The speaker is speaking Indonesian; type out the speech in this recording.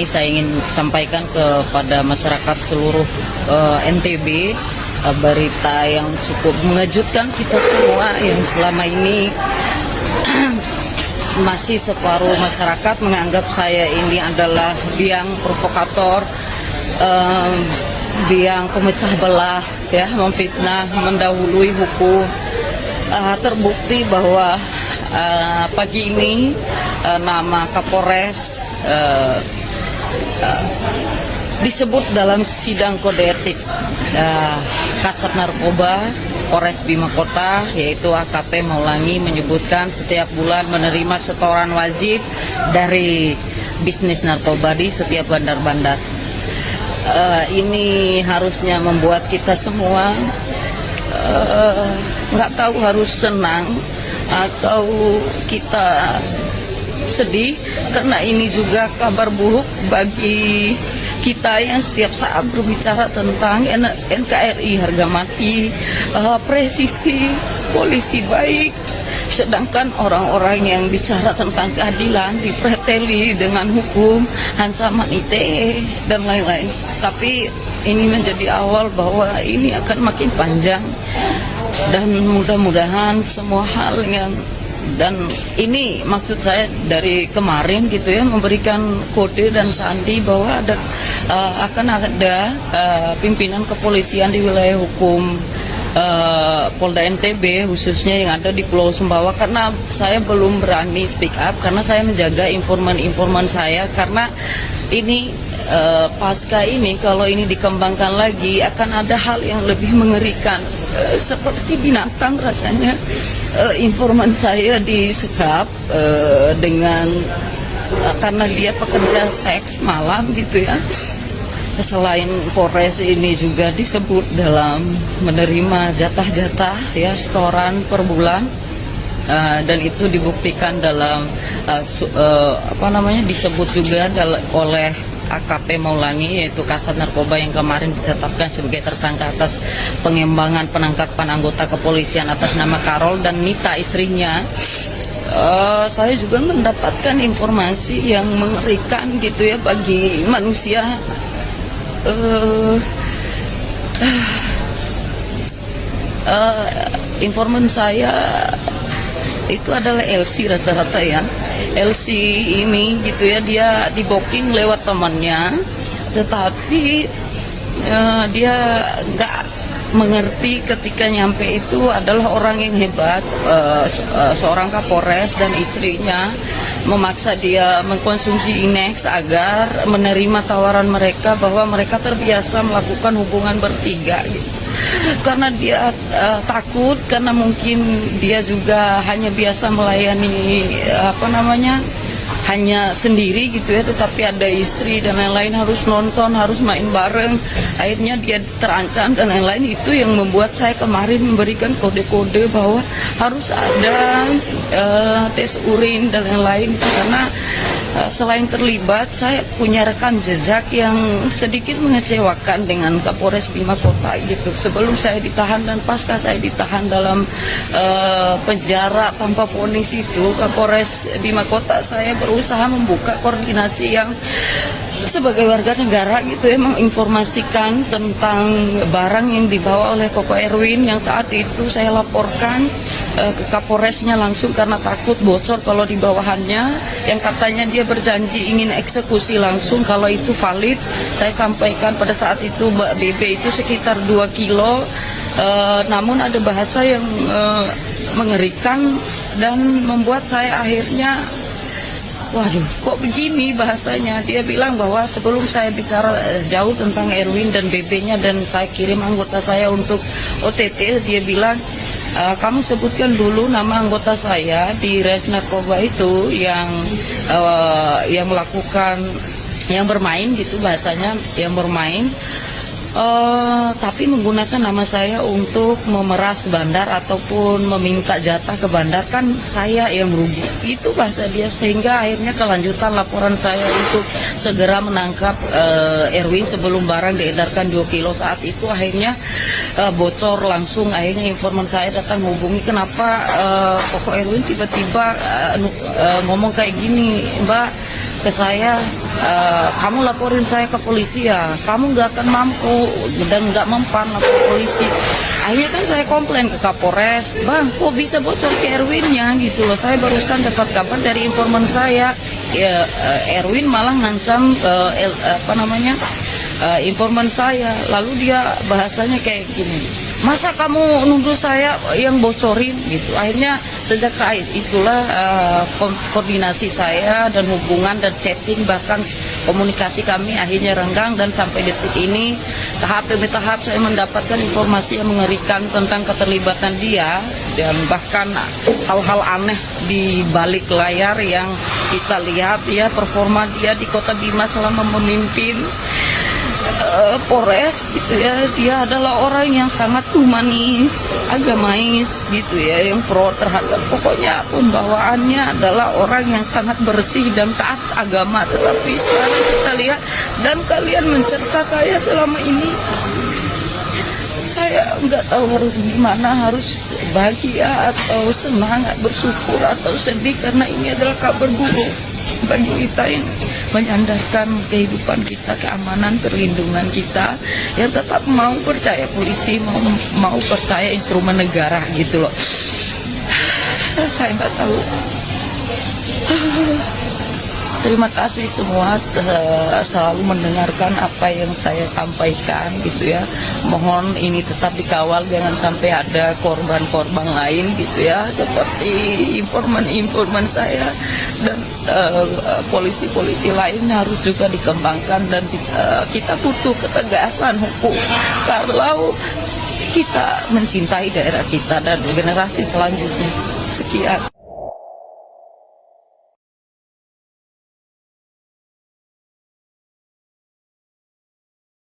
Saya ingin sampaikan kepada masyarakat seluruh NTB berita yang cukup mengejutkan kita semua yang selama ini masih separuh masyarakat menganggap saya ini adalah biang provokator, biang pemecah belah, ya, memfitnah, mendahului hukum. Terbukti bahwa pagi ini nama Kapolres disebut dalam sidang kode etik Kasat Narkoba Polres Bima Kota, yaitu AKP Maulangi, menyebutkan setiap bulan menerima setoran wajib dari bisnis narkoba di setiap bandar-bandar. Ini harusnya membuat kita semua nggak tahu harus senang atau kita sedih, karena ini juga kabar buruk bagi kita yang setiap saat berbicara tentang NKRI harga mati, presisi, polisi baik, sedangkan orang-orang yang bicara tentang keadilan dipreteli dengan hukum, ancaman ITE dan lain-lain. Tapi ini menjadi awal bahwa ini akan makin panjang, dan mudah-mudahan semua hal yang, dan ini maksud saya dari kemarin gitu ya, memberikan kode dan sandi bahwa akan ada pimpinan kepolisian di wilayah hukum Polda NTB khususnya yang ada di Pulau Sumbawa, karena saya belum berani speak up karena saya menjaga informan-informan saya, karena ini pasca ini kalau ini dikembangkan lagi akan ada hal yang lebih mengerikan, seperti binatang rasanya. Informan saya disekap dengan karena dia pekerja seks malam gitu ya. Selain Polres ini juga disebut dalam menerima jatah-jatah ya, setoran per bulan, dan itu dibuktikan dalam disebut juga oleh AKP Maulangi, yaitu Kasat Narkoba yang kemarin ditetapkan sebagai tersangka atas pengembangan penangkapan anggota kepolisian atas nama Karol dan Nita istrinya. Saya juga mendapatkan informasi yang mengerikan gitu ya bagi manusia. Informan saya itu adalah LC rata-rata ya. LC ini gitu ya, dia di booking lewat temannya, tetapi dia nggak mengerti ketika nyampe itu adalah orang yang hebat, seorang Kapolres dan istrinya memaksa dia mengkonsumsi Inex agar menerima tawaran mereka bahwa mereka terbiasa melakukan hubungan bertiga gitu. Karena dia takut, karena mungkin dia juga hanya biasa melayani hanya sendiri gitu ya, tetapi ada istri dan lain-lain, harus nonton, harus main bareng, akhirnya dia terancam dan lain-lain. Itu yang membuat saya kemarin memberikan kode-kode bahwa harus ada tes urin dan lain-lain, karena selain terlibat, saya punya rekam jejak yang sedikit mengecewakan dengan Kapolres Bima Kota gitu. Sebelum saya ditahan dan pasca saya ditahan dalam penjara tanpa vonis itu, Kapolres Bima Kota saya berusaha membuka koordinasi yang sebagai warga negara gitu ya, menginformasikan tentang barang yang dibawa oleh Koko Erwin yang saat itu saya laporkan ke Kapolresnya langsung karena takut bocor kalau di bawahannya, yang katanya dia berjanji ingin eksekusi langsung kalau itu valid. Saya sampaikan pada saat itu BB itu sekitar 2 kilo, namun ada bahasa yang mengerikan dan membuat saya akhirnya, waduh, kok begini bahasanya. Dia bilang bahwa sebelum saya bicara jauh tentang Erwin dan BB-nya dan saya kirim anggota saya untuk OTT, dia bilang, kamu sebutkan dulu nama anggota saya di Res Narkoba itu yang melakukan, yang bermain gitu bahasanya, yang bermain, tapi menggunakan nama saya untuk memeras bandar ataupun meminta jatah ke bandar, kan saya yang rugi. Itu bahasa dia, sehingga akhirnya kelanjutan laporan saya untuk segera menangkap Erwin sebelum barang diedarkan 2 kilo. Saat itu akhirnya bocor langsung, akhirnya informan saya datang hubungi, kenapa Koko Erwin tiba-tiba ngomong kayak gini, Mbak, ke saya, kamu laporin saya ke polisi ya, kamu nggak akan mampu dan nggak mempan lapor polisi. Akhirnya kan saya komplain ke Kapolres, bang kok bisa bocor ke Erwinnya gitu loh, saya barusan dapat kabar dari informan saya, ya, Erwin malah ngancam informan saya. Lalu dia bahasanya kayak gini, masa kamu nuduh saya yang bocorin gitu. Akhirnya sejak saat itulah koordinasi saya dan hubungan dan chatting bahkan komunikasi kami akhirnya renggang, dan sampai detik ini tahap demi tahap saya mendapatkan informasi yang mengerikan tentang keterlibatan dia, dan bahkan hal-hal aneh di balik layar yang kita lihat ya, performa dia di Kota Bima selama memimpin Polres gitu ya. Dia adalah orang yang sangat humanis, agamais gitu ya, yang pro terhadap, pokoknya pembawaannya adalah orang yang sangat bersih dan taat agama. Tetapi sekarang kita lihat, dan kalian mencerca saya selama ini, saya nggak tahu harus gimana, harus bahagia atau senang, bersyukur atau sedih, karena ini adalah kabar buruk bagi kita yang menyandarkan kehidupan kita, keamanan, perlindungan kita, yang tetap mau percaya polisi, mau percaya instrumen negara gitu loh. Saya nggak tahu. Terima kasih semua selalu mendengarkan apa yang saya sampaikan gitu ya. Mohon ini tetap dikawal, jangan sampai ada korban-korban lain gitu ya, seperti informan saya, dan polisi-polisi lain harus juga dikembangkan, dan kita butuh ketegasan hukum kalau kita mencintai daerah kita dan generasi selanjutnya. Sekian.